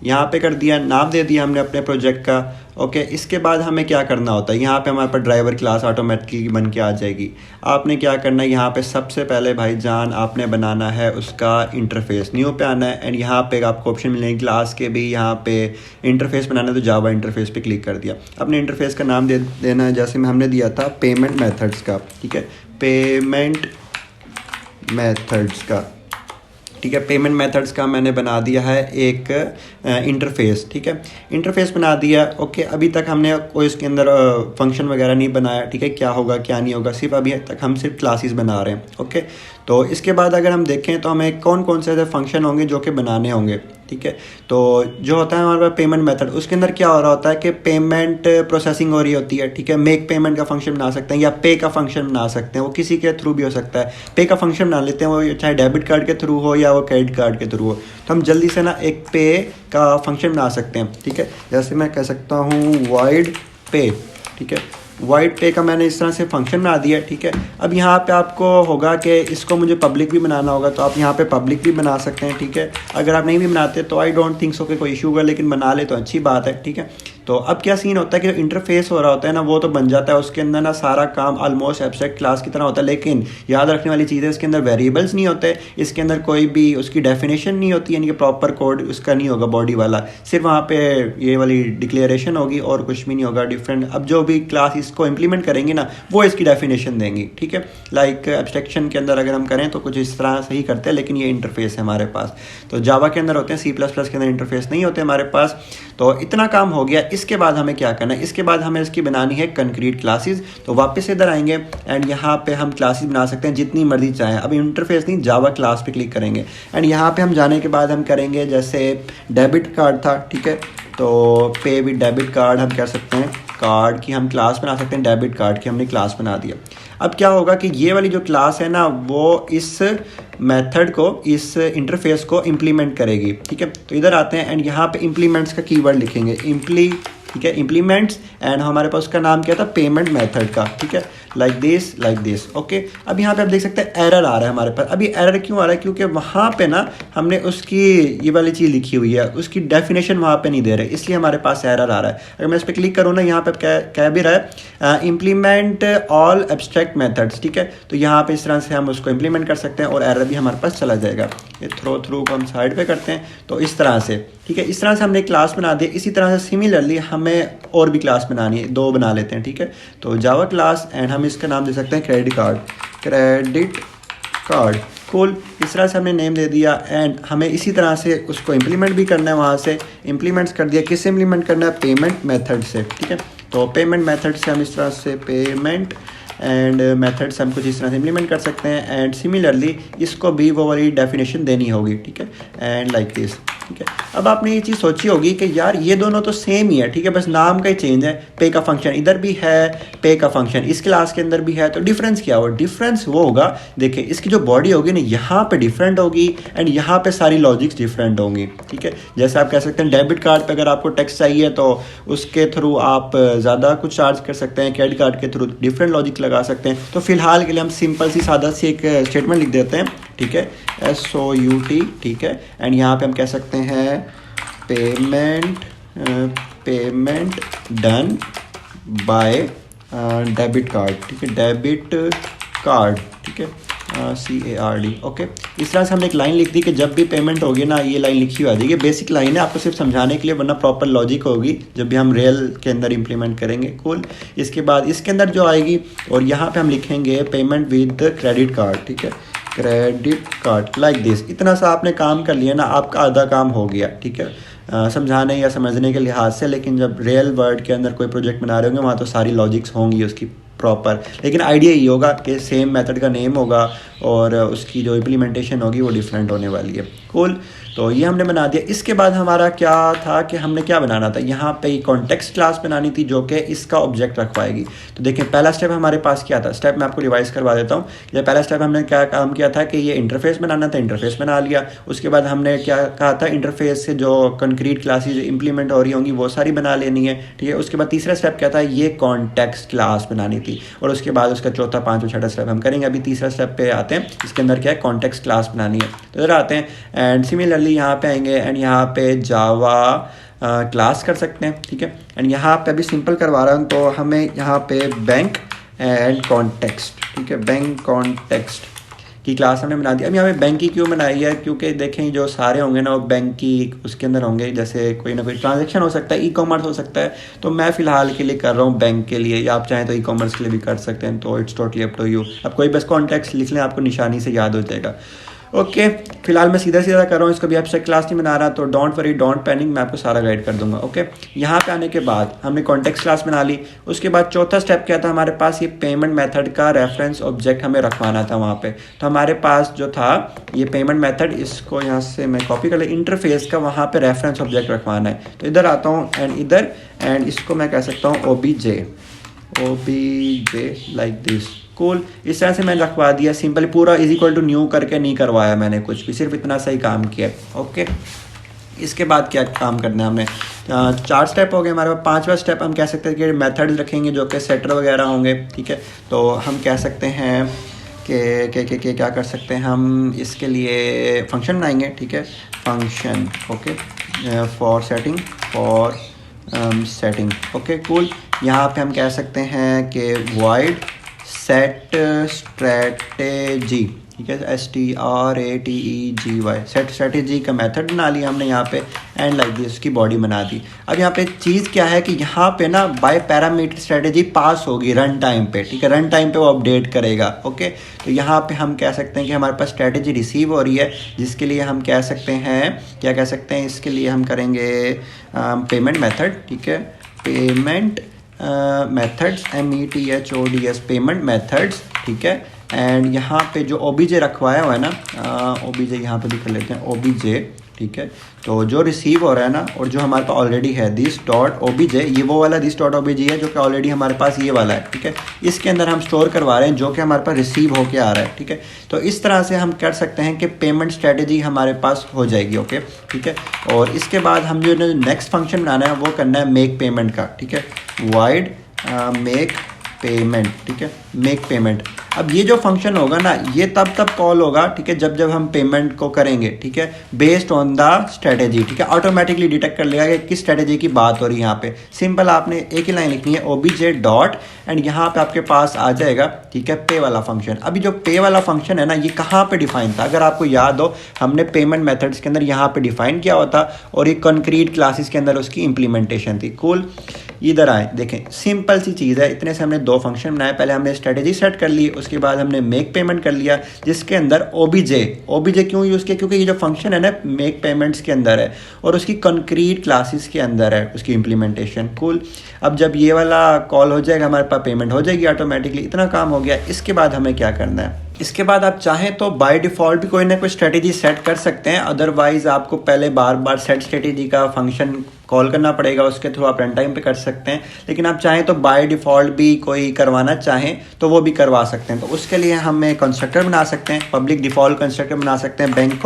यहाँ पे कर दिया, नाम दे दिया हमने अपने प्रोजेक्ट का। ओके, इसके बाद हमें क्या करना होता है, यहाँ पे हमारे पास ड्राइवर क्लास ऑटोमेटिकली बन के आ जाएगी। आपने क्या करना है, यहाँ पे सबसे पहले भाईजान आपने बनाना है उसका इंटरफेस, न्यू पे आना है एंड यहाँ पे आपको ऑप्शन मिलेंगे क्लास के भी, यहाँ पे इंटरफेस बनाना है तो जावा इंटरफेस पे क्लिक कर दिया। अपने इंटरफेस का नाम दे देना है, जैसे में हमने दिया था पेमेंट मेथड्स का, ठीक है, पेमेंट मेथड्स का, ठीक है, पेमेंट मेथड्स का मैंने बना दिया है एक इंटरफेस, ठीक है, इंटरफेस बना दिया। ओके, अभी तक हमने कोई इसके अंदर फंक्शन वगैरह नहीं बनाया, ठीक है, क्या होगा क्या नहीं होगा, सिर्फ अभी तक हम सिर्फ क्लासेस बना रहे हैं। ओके, तो इसके बाद अगर हम देखें तो हमें कौन कौन से ऐसे फंक्शन होंगे जो कि बनाने होंगे, ठीक है। तो जो होता है हमारे पास पेमेंट मेथड, उसके अंदर क्या हो रहा होता है कि पेमेंट प्रोसेसिंग हो रही होती है, ठीक है, मेक पेमेंट का फंक्शन बना सकते हैं या पे का फंक्शन बना सकते हैं, वो किसी के थ्रू भी हो सकता है। पे का फंक्शन बना लेते हैं, वो चाहे डेबिट कार्ड के थ्रू हो या वो क्रेडिट कार्ड के थ्रू हो, तो हम जल्दी से ना एक पे का फंक्शन बना सकते हैं, ठीक है। जैसे मैं कह सकता हूँ वाइड पे, ठीक है, वाइड पे का मैंने इस तरह से फंक्शन बना दिया, ठीक है। अब यहाँ पे आपको होगा कि इसको मुझे पब्लिक भी बनाना होगा, तो आप यहाँ पे पब्लिक भी बना सकते हैं, ठीक है। अगर आप नहीं भी बनाते तो आई डोंट थिंक सो कि कोई इशू होगा, लेकिन बना ले तो अच्छी बात है, ठीक है। तो अब क्या सीन होता है कि जो इंटरफेस हो रहा होता है ना, वो तो बन जाता है, उसके अंदर ना सारा काम ऑलमोस्ट एब्स्ट्रैक्ट क्लास की तरह होता है, लेकिन याद रखने वाली चीज़ है इसके अंदर वेरिएबल्स नहीं होते, इसके अंदर कोई भी उसकी डेफिनेशन नहीं होती, यानी कि प्रॉपर कोड उसका नहीं होगा बॉडी वाला, सिर्फ वहाँ पे ये वाली डिक्लेरेशन होगी और कुछ भी नहीं होगा डिफरेंट। अब जो भी क्लास इसको इम्प्लीमेंट करेंगे ना, वो इसकी डेफिनेशन देंगी, ठीक है। लाइक एब्स्ट्रैक्शन के अंदर अगर हम करें तो कुछ इस तरह से ही करते हैं, लेकिन ये इंटरफेस है हमारे पास। तो जावा के अंदर होते हैं, C++ के अंदर इंटरफेस नहीं होते हमारे पास। तो इतना काम हो गया। इसके बाद हमें क्या करना है, इसके बाद हमें इसकी बनानी है कंक्रीट क्लासेस। तो वापस इधर आएंगे एंड यहाँ पे हम क्लासेस बना सकते हैं जितनी मर्जी चाहें। अब इंटरफेस नहीं, जावा क्लास पे क्लिक करेंगे एंड यहाँ पे हम जाने के बाद हम करेंगे, जैसे डेबिट कार्ड था, ठीक है, तो पे विद डेबिट कार्ड हम कह सकते हैं, कार्ड की हम क्लास बना सकते हैं, डेबिट कार्ड की हमने क्लास बना दिया। अब क्या होगा कि ये वाली जो क्लास है ना, वो इस मेथड को, इस इंटरफेस को इम्प्लीमेंट करेगी, ठीक है। तो इधर आते हैं एंड यहाँ पे इम्प्लीमेंट्स का कीवर्ड लिखेंगे, ठीक है, इम्प्लीमेंट्स, एंड हमारे पास उसका नाम क्या था, पेमेंट मेथड का, ठीक है, लाइक दिस। ओके, अब यहाँ पे आप देख सकते हैं एरर आ रहा है हमारे पास। अभी एरर क्यों आ रहा है, क्योंकि वहाँ पे ना हमने उसकी ये वाली चीज़ लिखी हुई है, उसकी डेफिनेशन वहाँ पे नहीं दे रहे, इसलिए हमारे पास एरर आ रहा है। अगर मैं इस पर क्लिक करूँ ना, यहाँ पे कह भी रहा है इम्प्लीमेंट ऑल एब्स्ट्रैक्ट मेथड्स, ठीक है। तो यहाँ पे इस तरह से हम उसको इम्प्लीमेंट कर सकते हैं और एरर भी हमारे पास चला जाएगा। ये थ्रू को हम साइड पे करते हैं, तो इस तरह से, ठीक है, इस तरह से हमने क्लास बना दी। इसी तरह से सिमिलरली हमें और भी क्लास बनानी है, 2 बना लेते हैं, ठीक है। तो जावा क्लास एंड हम इसका नाम दे सकते हैं क्रेडिट कार्ड, कूल। इस तरह से हमने नेम दे दिया एंड हमें इसी तरह से उसको इम्प्लीमेंट भी करना है। वहाँ से इम्प्लीमेंट्स कर दिया, किससे इम्प्लीमेंट करना है, पेमेंट मेथड से, ठीक है। तो पेमेंट मेथड से हम इस तरह से पेमेंट एंड मेथड्स हम कुछ इस तरह से इम्प्लीमेंट कर सकते हैं एंड सिमिलरली इसको भी वो वाली डेफिनेशन देनी होगी, ठीक है, एंड लाइक दिस, ठीक है। अब आपने ये चीज़ सोची होगी कि यार ये दोनों तो सेम ही है, ठीक है, बस नाम का ही चेंज है। पे का फंक्शन इधर भी है, पे का फंक्शन इस क्लास के अंदर भी है, तो डिफरेंस क्या होगा, डिफरेंस वो होगा, देखिए इसकी जो बॉडी होगी ना, यहाँ पे डिफरेंट होगी एंड यहाँ पे सारी लॉजिक्स डिफरेंट होंगी, ठीक है। जैसे आप कह सकते हैं डेबिट कार्ड पे अगर आपको टेक्स्ट चाहिए तो उसके थ्रू आप ज़्यादा कुछ चार्ज कर सकते हैं, क्रेडिट कार्ड के थ्रू डिफरेंट लॉजिक लगा सकते हैं। तो फिलहाल के लिए हम सिंपल सी सादा सी एक स्टेटमेंट लिख देते हैं, ठीक है, SOUT, ठीक है, एंड यहाँ पे हम कह सकते हैं payment done by debit card, ठीक है, डेबिट कार्ड, ठीक है, CARD। ओके, इस तरह से हमने एक लाइन लिख दी कि जब भी पेमेंट होगी ना, ये लाइन लिखी हुई आ जाएगी। बेसिक लाइन है, आपको सिर्फ समझाने के लिए, वरना प्रॉपर लॉजिक होगी जब भी हम रियल के अंदर इम्प्लीमेंट करेंगे। कूल। इसके बाद इसके अंदर जो आएगी और यहाँ पे हम लिखेंगे पेमेंट विद क्रेडिट कार्ड, ठीक है, क्रेडिट कार्ड, लाइक दिस। इतना सा आपने काम कर लिया ना, आपका आधा काम हो गया, ठीक है, समझाने या समझने के लिहाज से। लेकिन जब रियल वर्ल्ड के अंदर कोई प्रोजेक्ट बना रहे होंगे, वहाँ तो सारी लॉजिक्स होंगी उसकी प्रॉपर, लेकिन आइडिया ये होगा कि सेम मेथड का नेम होगा और उसकी जो इम्प्लीमेंटेशन होगी वो डिफरेंट होने वाली है। कूल। तो ये हमने बना दिया। इसके बाद हमारा क्या था कि हमने क्या बनाना था, यहाँ पे कॉन्टेक्स्ट क्लास बनानी थी जो कि इसका ऑब्जेक्ट रखवाएगी। तो देखें पहला स्टेप हमारे पास क्या था, स्टेप मैं आपको रिवाइज करवा देता हूँ। ये पहला स्टेप हमने क्या काम किया था कि ये इंटरफेस बनाना था, इंटरफेस बना लिया। उसके बाद हमने क्या कहा था, इंटरफेस से जो कंक्रीट क्लासेज इंप्लीमेंट हो रही होंगी वो सारी बना लेनी है, ठीक है। उसके बाद तीसरा स्टेप क्या था, ये कॉन्टेक्स्ट क्लास बनानी थी। और उसके बाद उसका चौथा, पाँचवा, छठा स्टेप हम करेंगे। अभी तीसरा स्टेप पे आते हैं, इसके अंदर क्या है, कॉन्टेक्स्ट क्लास बनानी है। तो इधर आते हैं एंड सिमिलरली फाइनली यहाँ पे आएंगे एंड यहाँ पे जावा क्लास कर सकते हैं, ठीक है। एंड यहाँ पे अभी सिंपल करवा रहा हूँ, तो हमें यहाँ पे बैंक एंड कॉन्टेक्स्ट, ठीक है, बैंक कॉन्टेक्स्ट की क्लास हमने बना दी। अब यहाँ पे बैंक की क्यों बनाई है, क्योंकि देखें जो सारे होंगे ना वो बैंक की उसके अंदर होंगे, जैसे कोई ना कोई ट्रांजैक्शन हो सकता है, ई कॉमर्स हो सकता है, तो मैं फ़िलहाल के लिए कर रहा हूँ बैंक के लिए, या आप चाहें तो ई कॉमर्स के लिए भी कर सकते हैं, तो it's totally up to you. अब कोई बस कॉन्टेक्स्ट लिख लें, आपको निशानी से याद हो जाएगा। ओके, फिलहाल मैं सीधा सीधा कर रहा हूँ, इसको भी एब्स्ट्रैक्ट क्लास नहीं बना रहा, तो डोंट वरी, डोंट पैनिक, मैं आपको सारा गाइड कर दूंगा। ओके, यहाँ पे आने के बाद हमने कॉन्टेक्स्ट क्लास बना ली। उसके बाद चौथा स्टेप क्या था हमारे पास, ये पेमेंट मेथड का रेफरेंस ऑब्जेक्ट हमें रखवाना था वहाँ पे। तो हमारे पास जो था ये पेमेंट मेथड, इसको यहाँ से मैं कॉपी कर ले, इंटरफेस का वहाँ पे रेफरेंस ऑब्जेक्ट रखवाना है। तो इधर आता हूँ एंड इधर, एंड इसको मैं कह सकता हूँ OBJ लाइक दिस। कूल, इस तरह से मैंने रखवा दिया सिंपली, पूरा इज इक्वल टू न्यू करके नहीं करवाया मैंने कुछ भी, सिर्फ इतना सही काम किया। ओके, इसके बाद क्या काम करना है हमने, 4 स्टेप हो गए हमारे पास। 5वां स्टेप हम कह सकते हैं कि मेथड्स रखेंगे जो कि सेटर वगैरह होंगे, ठीक है। तो हम कह सकते हैं कि क्या कर सकते हैं, हम इसके लिए फंक्शन बनाएंगे, ठीक है, function, okay, for setting, okay cool. यहाँ पे हम कह सकते हैं कि void set strategy, ठीक है, STRATEGY, सेट स्ट्रेटेजी का मेथड बना लिया हमने यहाँ पे, एंड लाइक दिस उसकी बॉडी बना दी। अब यहाँ पे चीज़ क्या है कि यहाँ पे ना बाय पैरामीटर स्ट्रेटेजी पास होगी रन टाइम पे, ठीक है, रन टाइम पे वो अपडेट करेगा। ओके, तो यहाँ पे हम कह सकते हैं कि हमारे पास स्ट्रेटेजी रिसीव हो रही है, जिसके लिए हम कह सकते हैं, क्या कह सकते हैं, इसके लिए हम करेंगे पेमेंट मेथड, ठीक है, payment methods, METHODS, payment methods, ठीक है। एंड यहाँ पे जो OBJ रखवाया हुआ है ना, OBJ यहाँ पे भी कर लेते हैं, OBJ, ठीक है। तो जो रिसीव हो रहा है ना, और जो हमारे पास ऑलरेडी है दिस डॉट OBJ, ये वो वाला दिस डॉट OBJ है जो कि ऑलरेडी हमारे पास ये वाला है, ठीक है। इसके अंदर हम स्टोर करवा रहे हैं जो कि हमारे पास रिसीव होके आ रहा है, ठीक है। तो इस तरह से हम कर सकते हैं कि पेमेंट स्ट्रेटेजी हमारे पास हो जाएगी। ओके, ठीक है। और इसके बाद हम जो नेक्स्ट फंक्शन बनाना है वो करना है मेक पेमेंट का, ठीक है, वाइड मेक पेमेंट, ठीक है, मेक पेमेंट। अब ये जो फंक्शन होगा ना, ये तब कॉल होगा, ठीक है, जब हम पेमेंट को करेंगे, ठीक है, बेस्ड ऑन द स्ट्रेटेजी, ठीक है। ऑटोमेटिकली डिटेक्ट कर लेगा कि किस स्ट्रेटेजी की बात हो रही है। यहाँ पे सिंपल आपने एक ही लाइन लिखनी है, OBJ डॉट, एंड यहाँ पे आपके पास आ जाएगा, ठीक है, पे वाला फंक्शन। अभी जो पे वाला फंक्शन है ना, ये कहाँ पे डिफाइन था, अगर आपको याद हो, हमने पेमेंट मेथड्स के अंदर यहाँ पे डिफाइन किया हुआ था, और एक कॉन्क्रीट क्लासेस के अंदर उसकी इंप्लीमेंटेशन थी। कूल, इधर आए, देखें सिंपल सी चीज़ है, इतने से हमने 2 फंक्शन बनाए। पहले हमने स्ट्रेटेजी सेट कर ली, उसके बाद हमने मेक पेमेंट कर लिया, जिसके अंदर OBJ क्यों यूज़ किया, क्योंकि ये जो फंक्शन है ना मेक पेमेंट्स के अंदर है, और उसकी कंक्रीट क्लासेस के अंदर है उसकी इंप्लीमेंटेशन। कूल, अब जब ये वाला कॉल हो जाएगा हमारे पास पेमेंट हो जाएगी ऑटोमेटिकली। इतना काम हो गया। इसके बाद हमें क्या करना है, इसके बाद आप चाहें तो बाय डिफ़ॉल्ट भी कोई ना कोई स्ट्रेटेजी सेट कर सकते हैं, अदरवाइज आपको पहले बार बार सेट स्ट्रेटेजी का फंक्शन कॉल करना पड़ेगा, उसके थ्रू आप रन टाइम पे कर सकते हैं। लेकिन आप चाहें तो बाय डिफ़ॉल्ट भी कोई करवाना चाहें तो वो भी करवा सकते हैं। तो उसके लिए हम एक कंस्ट्रक्टर बना सकते हैं, पब्लिक डिफ़ॉल्ट कंस्ट्रक्टर बना सकते हैं बैंक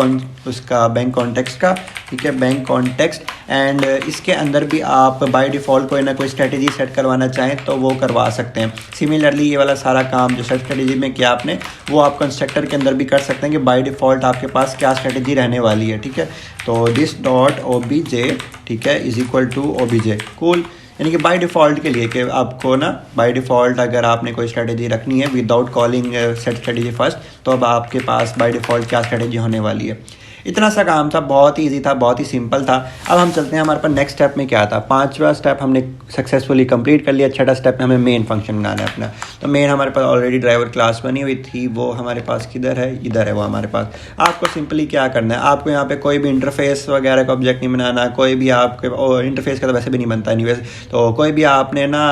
कॉन्टेक्स्ट का, ठीक है, बैंक कॉन्टेक्स्ट। एंड इसके अंदर भी आप बाय डिफ़ॉल्ट कोई ना कोई स्ट्रेटेजी सेट करवाना चाहें तो वो करवा सकते हैं। सिमिलरली ये वाला सारा काम जो सेट स्ट्रेटेजी में किया आपने, वो आप कंस्ट्रक्टर के अंदर भी कर सकते हैं कि बाय डिफ़ॉल्ट आपके पास क्या स्ट्रेटेजी रहने वाली है, ठीक है। तो दिस डॉट OBJ, ठीक है, is equal to OBJ। Cool, यानी कि बाय डिफ़ॉल्ट के लिए कि आपको ना बाय डिफ़ॉल्ट अगर आपने कोई स्ट्रेटेजी रखनी है without calling set strategy first, तो अब आपके पास बाय डिफ़ॉल्ट क्या स्ट्रेटेजी होने वाली है। इतना सा काम था, बहुत ही ईजी था, बहुत ही सिंपल था। अब हम चलते हैं हमारे पास नेक्स्ट स्टेप में क्या था। 5वां स्टेप हमने सक्सेसफुली कंप्लीट कर लिया। 6वां स्टेप में हमें मेन फंक्शन बनाना है अपना। तो मेन हमारे पास ऑलरेडी ड्राइवर क्लास बनी हुई थी, वो हमारे पास किधर है, इधर है वो हमारे पास। आपको सिंपली क्या करना है, आपको यहाँ पे कोई भी इंटरफेस वगैरह का ऑब्जेक्ट नहीं बनाना, कोई भी आपके इंटरफेस का तो वैसे भी नहीं बनता नहीं वैसे, तो कोई भी आपने ना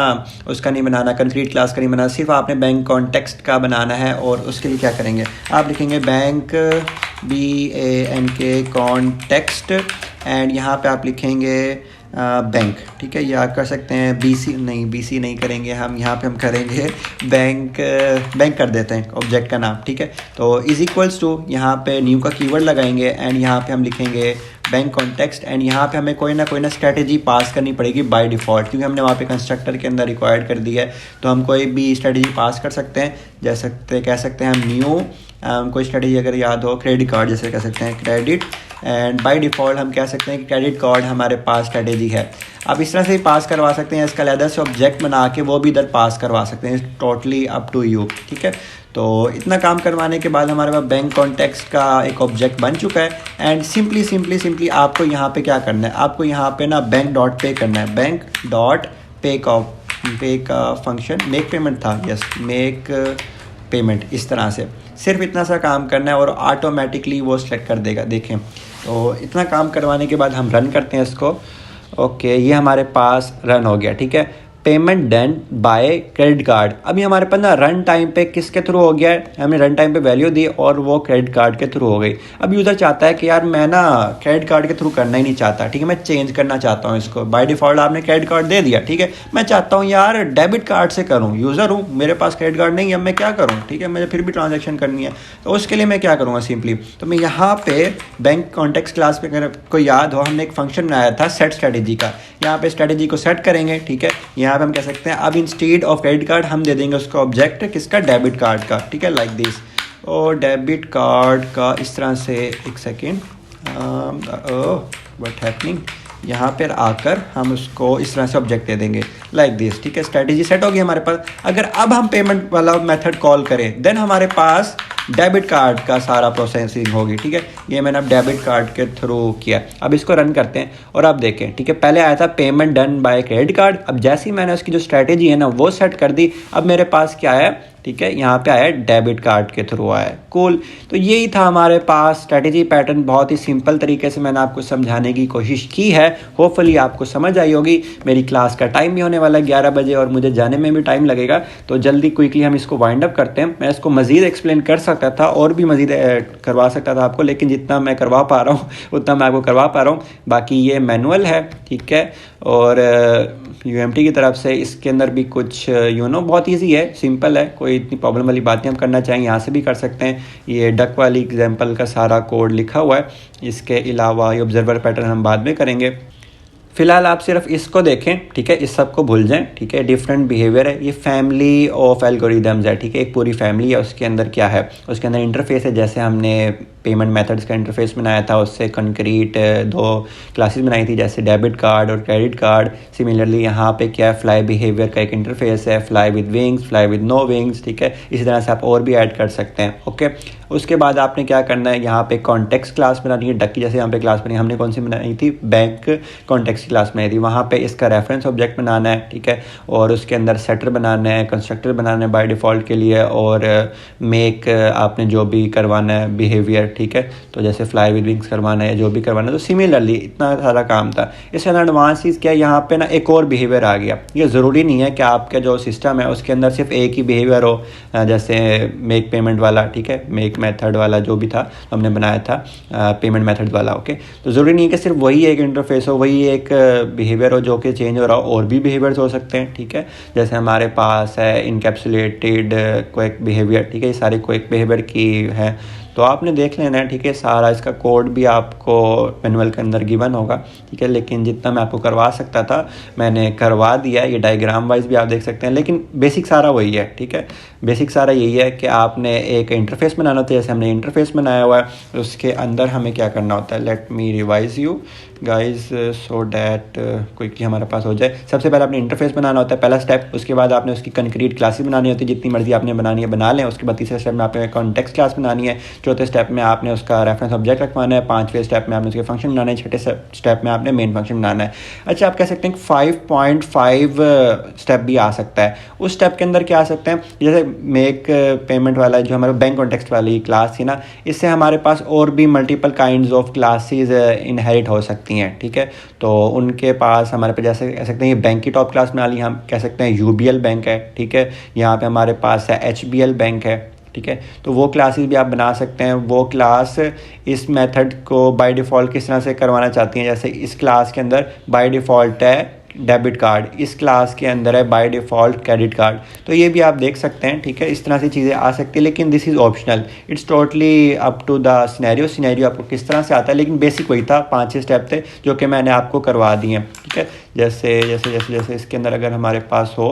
उसका नहीं बनाना, कंक्रीट क्लास का नहीं बनाना, सिर्फ आपने बैंक कॉन्टेक्स्ट का बनाना है। और उसके लिए क्या करेंगे, आप लिखेंगे बैंक BANK कॉन्टेक्स्ट, एंड यहाँ पे आप लिखेंगे बैंक, ठीक है। या कर सकते हैं BC नहीं करेंगे हम, यहाँ पे हम करेंगे बैंक कर देते हैं ऑब्जेक्ट का नाम, ठीक है। तो इज इक्वल्स टू, यहाँ पे न्यू का कीवर्ड लगाएंगे, एंड यहाँ पे हम लिखेंगे बैंक कॉन्टेक्स्ट। एंड यहाँ पे हमें कोई ना स्ट्रेटेजी पास करनी पड़ेगी बाय डिफ़ॉल्ट, क्योंकि हमने वहाँ पे कंस्ट्रक्टर के अंदर रिक्वायर्ड कर दिया है। तो हम कोई भी स्ट्रेटेजी पास कर सकते हैं, जैसे कह सकते हैं हम न्यू कोई स्ट्रेटजी अगर याद हो, क्रेडिट कार्ड जैसे कह सकते हैं क्रेडिट, एंड बाय डिफ़ॉल्ट हम कह सकते हैं कि क्रेडिट कार्ड हमारे पास स्ट्रेटजी है। आप इस तरह से ही पास करवा सकते हैं, इसका अलग से ऑब्जेक्ट बना के वो भी इधर पास करवा सकते हैं, टोटली अप टू यू, ठीक है। तो इतना काम करवाने के बाद हमारे पास बैंक कॉन्टेक्स्ट का एक ऑब्जेक्ट बन चुका है। एंड सिंपली आपको यहाँ पे क्या करना है, आपको यहाँ पे ना बैंक डॉट पे करना है, बैंक डॉट पे का फंक्शन मेक पेमेंट था, यस मेक पेमेंट, इस तरह से सिर्फ इतना सा काम करना है और ऑटोमेटिकली वो सेलेक्ट कर देगा। देखें, तो इतना काम करवाने के बाद हम रन करते हैं इसको। ओके, ये हमारे पास रन हो गया, ठीक है। Payment done by credit card, अभी हमारे पास ना रन टाइम पे किसके थ्रू हो गया है, हमने रन टाइम पे वैल्यू दी और वो क्रेडिट कार्ड के थ्रू हो गई। अब यूज़र चाहता है कि यार मैं ना क्रेडिट कार्ड के थ्रू करना ही नहीं चाहता, ठीक है, मैं चेंज करना चाहता हूँ इसको। बाय डिफ़ॉल्ट आपने क्रेडिट कार्ड दे दिया, ठीक है, मैं चाहता हूँ यार डेबिट कार्ड से करूँ, यूज़र हूँ, मेरे पास क्रेडिट कार्ड नहीं है, मैं क्या करूँ, ठीक है, मुझे फिर भी ट्रांजेक्शन करनी है। तो उसके लिए मैं क्या करूँगा, सिंपली तो मैं यहाँ पे बैंक कॉन्टेक्स्ट क्लास पे, अगर कोई याद हो, हमने एक फंक्शन बनाया था सेट स्ट्रेटेजी का, यहाँ पे स्ट्रेटेजी को सेट करेंगे, ठीक है। यहाँ पे हम कह सकते हैं अब इंस्टेड ऑफ क्रेडिट कार्ड हम दे देंगे उसको ऑब्जेक्ट किसका, डेबिट कार्ड का, ठीक है, लाइक दिस। और डेबिट कार्ड का इस तरह से, एक सेकेंड, व्हाट हैपनिंग, यहाँ पर आकर हम उसको इस तरह से ऑब्जेक्ट दे देंगे लाइक दिस, ठीक है। स्ट्रेटेजी सेट होगी हमारे पास। अगर अब हम पेमेंट वाला मेथड कॉल करें देन हमारे पास डेबिट कार्ड का सारा प्रोसेसिंग होगी, ठीक है। ये मैंने अब डेबिट कार्ड के थ्रू किया। अब इसको रन करते हैं और अब देखें, ठीक है, पहले आया था payment done by credit card, अब जैसे ही मैंने उसकी जो स्ट्रेटेजी है ना वो सेट कर दी, अब मेरे पास क्या है, ठीक है, यहाँ पे आया डेबिट कार्ड के थ्रू आया। कूल, तो यही था हमारे पास स्ट्रेटेजी पैटर्न। बहुत ही सिंपल तरीके से मैंने आपको समझाने की कोशिश की है, होपफुली आपको समझ आई होगी। मेरी क्लास का टाइम भी होने वाला है 11 बजे और मुझे जाने में भी टाइम लगेगा, तो जल्दी क्विकली हम इसको वाइंड अप करते हैं। मैं इसको मज़ीद एक्सप्लेन कर सकता था और भी मज़ीद करवा सकता था आपको, लेकिन जितना मैं करवा पा रहा हूँ उतना मैं आपको करवा पा रहा हूँ। बाकी ये मैनुअल है, ठीक है, और यूएमटी की तरफ से इसके अंदर भी कुछ बहुत ईजी है, सिंपल है, कोई इतनी प्रॉब्लम वाली बात नहीं। हम करना चाहें यहाँ से भी कर सकते हैं। ये डक वाली एग्जांपल का सारा कोड लिखा हुआ है, इसके अलावा ये ऑब्जर्वर पैटर्न हम बाद में करेंगे। फिलहाल आप सिर्फ इसको देखें, ठीक है, इस सब को भूल जाएं, ठीक है। डिफरेंट बिहेवियर है, ये फैमिली ऑफ एल्गोरिदम्स है, ठीक है, एक पूरी फैमिली है। उसके अंदर क्या है, उसके अंदर इंटरफेस है, जैसे हमने पेमेंट मेथड्स का इंटरफेस बनाया था, उससे कंक्रीट 2 क्लासेस बनाई थी, जैसे डेबिट कार्ड और क्रेडिट कार्ड। सिमिलरली यहाँ पे क्या है, फ्लाई बिहेवियर का एक इंटरफेस है, fly with wings, fly with no wings, ठीक है। इसी तरह से आप और भी ऐड कर सकते हैं, ओके। उसके बाद आपने क्या करना है, यहाँ पे कॉन्टेक्स्ट क्लास बनानी है, डक की जैसे यहाँ पे क्लास बनी, हमने कौन सी बनाई थी, बैंक कॉन्टेक्स्ट क्लास बनाई थी। वहाँ पे इसका रेफरेंस ऑब्जेक्ट बनाना है, ठीक है, और उसके अंदर सेटर बनाना है, कंस्ट्रक्टर बनाना है बाय डिफ़ॉल्ट के लिए, और मेक आपने जो भी करवाना है बिहेवियर, ठीक है, तो जैसे फ्लाई विद विंग्स करवाना है, जो भी करवाना है। तो सिमिलरली इतना सारा काम था। इसके अंदर एडवांस चीज़ क्या है, यहाँ पे ना एक और बिहेवियर आ गया। ये ज़रूरी नहीं है कि आपका जो सिस्टम है उसके अंदर सिर्फ एक ही बिहेवियर हो, जैसे मेक पेमेंट वाला, ठीक है, मेक मेथड वाला जो भी था हमने बनाया था, पेमेंट मेथड वाला, ओके। तो ज़रूरी नहीं है कि सिर्फ वही एक इंटरफेस हो, वही एक बिहेवियर हो जो कि चेंज हो रहा हो, और भी बिहेवियर्स हो सकते हैं, ठीक है। जैसे हमारे पास है इनकैप्सुलेटेड क्विक बिहेवियर, ठीक है, ये सारे क्विक बिहेवियर की है, तो आपने देख लेना है, ठीक है। सारा इसका कोड भी आपको मैनुअल के अंदर गिवन होगा, ठीक है, लेकिन जितना मैं आपको करवा सकता था मैंने करवा दिया। ये डायग्राम वाइज भी आप देख सकते हैं, लेकिन बेसिक सारा वही है, ठीक है। बेसिक सारा यही है कि आपने एक इंटरफेस बनाना होता है, जैसे हमने इंटरफेस बनाया हुआ है, उसके अंदर हमें क्या करना होता है। Let me revise you guys so that quickly हमारे पास हो जाए। सबसे पहले आपने इंटरफेस बनाना होता है, पहला स्टेप। उसके बाद आपने उसकी कंक्रीट क्लासेस बनानी होती है, जितनी मर्जी आपने बनानी है बना लें। उसके बाद तीसरे स्टेप में आपने कॉन्टेक्स्ट क्लास बनानी है, चौथे स्टेप में आपने उसका रेफरेंस ऑब्जेक्ट रखवाना है, पांचवें स्टेप में आपने उसके फंक्शन बनाना है, छठे स्टेप में आपने मेन फंक्शन बनाना है। अच्छा, आप कह सकते हैं 5.5 स्टेप भी आ सकता है। उस स्टेप के अंदर क्या आ सकते हैं, जैसे मेक पेमेंट वाला जो हमारे बैंक कॉन्टेक्स्ट वाली क्लास थी ना, इससे हमारे पास और भी multiple kinds of classes inherit हो सकती हैं, ठीक है। तो उनके पास हमारे पास जैसे कह सकते हैं ये बैंक की टॉप क्लास बना ली, हम कह सकते हैं यूबीएल बैंक है, ठीक है। यहाँ पे हमारे पास है एचबीएल बैंक है, ठीक है। तो वो क्लासेस भी आप बना सकते हैं। वो क्लास इस मेथड को बाय डिफ़ॉल्ट किस तरह से करवाना चाहती हैं, जैसे इस क्लास के अंदर बाय डिफ़ॉल्ट है डेबिट कार्ड, इस क्लास के अंदर है बाय डिफ़ॉल्ट क्रेडिट कार्ड, तो ये भी आप देख सकते हैं, ठीक है। इस तरह से चीज़ें आ सकती है, लेकिन this is optional, it's totally up to the scenario आपको किस तरह से आता है। लेकिन बेसिक वही था, 5-6 स्टेप थे जो कि मैंने आपको करवा दिए हैं, ठीक है। जैसे जैसे जैसे जैसे इसके अंदर अगर हमारे पास हो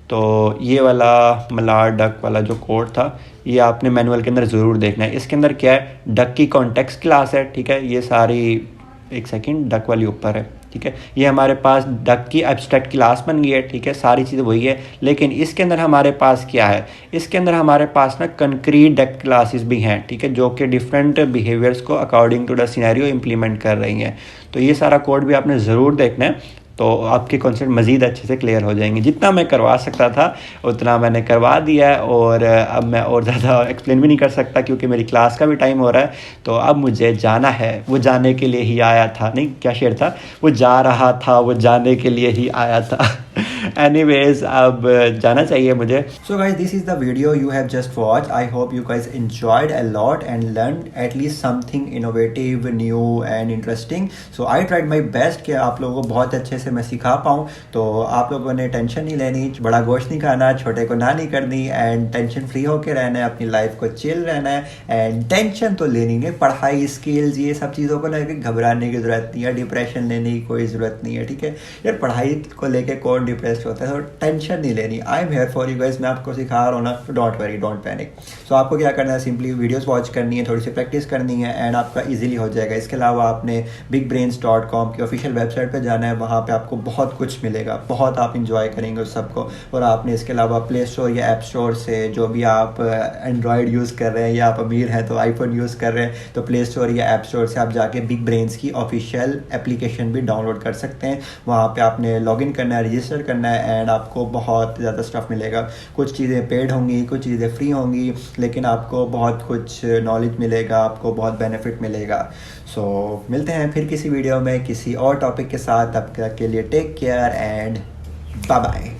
तो ये वाला मलार डक वाला जो कोड था ये आपने मैनुअल के अंदर ज़रूर देखना है। इसके अंदर क्या है, डक की कॉन्टेक्स्ट क्लास है, ठीक है। ये सारी, एक सेकंड, डक वाली ऊपर है, ठीक है। ये हमारे पास डक की एब्स्ट्रैक्ट क्लास बन गई है, ठीक है। सारी चीज़ें वही है, लेकिन इसके अंदर हमारे पास क्या है, इसके अंदर हमारे पास ना कंक्रीट डक क्लासेस भी हैं, ठीक है, जो कि डिफरेंट बिहेवियर्स को according to the scenario implement कर रही हैं। तो ये सारा कोड भी आपने ज़रूर देखना है, तो आपके कॉन्सेप्ट मज़ीद अच्छे से क्लियर हो जाएंगे। जितना मैं करवा सकता था उतना मैंने करवा दिया है, और अब मैं और ज़्यादा एक्सप्लेन भी नहीं कर सकता क्योंकि मेरी क्लास का भी टाइम हो रहा है। तो अब मुझे जाना है, वो जाने के लिए ही आया था, नहीं क्या शेर था, वो जा रहा था, वो जाने के लिए ही आया था। एनीवेज, अब जाना चाहिए मुझे। So guys, this is the video you have just watch. I hope you guys enjoyed a lot and learned at least something innovative, new and interesting. So I tried my best कि आप लोगों को बहुत अच्छे से मैं सिखा पाऊँ। तो आप लोगों ने टेंशन नहीं लेनी, बड़ा गोश्त नहीं खाना, छोटे को ना नहीं करनी, एंड टेंशन फ्री होके रहना है, अपनी लाइफ को चिल रहना है। एंड टेंशन तो लेनी नहीं, पढ़ाई, स्किल्स, ये सब चीज़ों को लेकर घबराने की ज़रूरत नहीं है, डिप्रेशन लेने की कोई ज़रूरत नहीं है, ठीक है। यार पढ़ाई को लेकर कौन डिप्रेस होता है, तो टेंशन नहीं लेनी। I am here for you guys, मैं आपको सिखा रहा हूँ ना, तो डोंट वरी, डोंट पैनिक। सो आपको क्या करना है, सिंपली वीडियोस वॉच करनी है, थोड़ी सी प्रैक्टिस करनी है, एंड आपका इजीली हो जाएगा। इसके अलावा आपने bigbrains.com की ऑफिशियल वेबसाइट पे जाना है, वहाँ पे आपको बहुत कुछ मिलेगा, बहुत आप इंजॉय करेंगे उस सबको। और आपने इसके अलावा प्ले स्टोर या ऐप स्टोर से, जो भी आप एंड्रॉयड यूज़ कर रहे हैं या आप अमीर हैं तो आईफोन यूज़ कर रहे हैं, तो प्ले स्टोर या ऐप स्टोर से आप जाके बिग ब्रेन्स की ऑफिशियल एप्लीकेशन भी डाउनलोड कर सकते हैं। वहाँ पे आपने लॉगिन करना है, रजिस्टर करना है, एंड आपको बहुत ज़्यादा स्टफ़ मिलेगा। कुछ चीज़ें पेड होंगी, कुछ चीज़ें फ्री होंगी, लेकिन आपको बहुत कुछ नॉलेज मिलेगा, आपको बहुत बेनिफिट मिलेगा। सो मिलते हैं फिर किसी वीडियो में किसी और टॉपिक के साथ। तब तक के लिए take care and bye bye.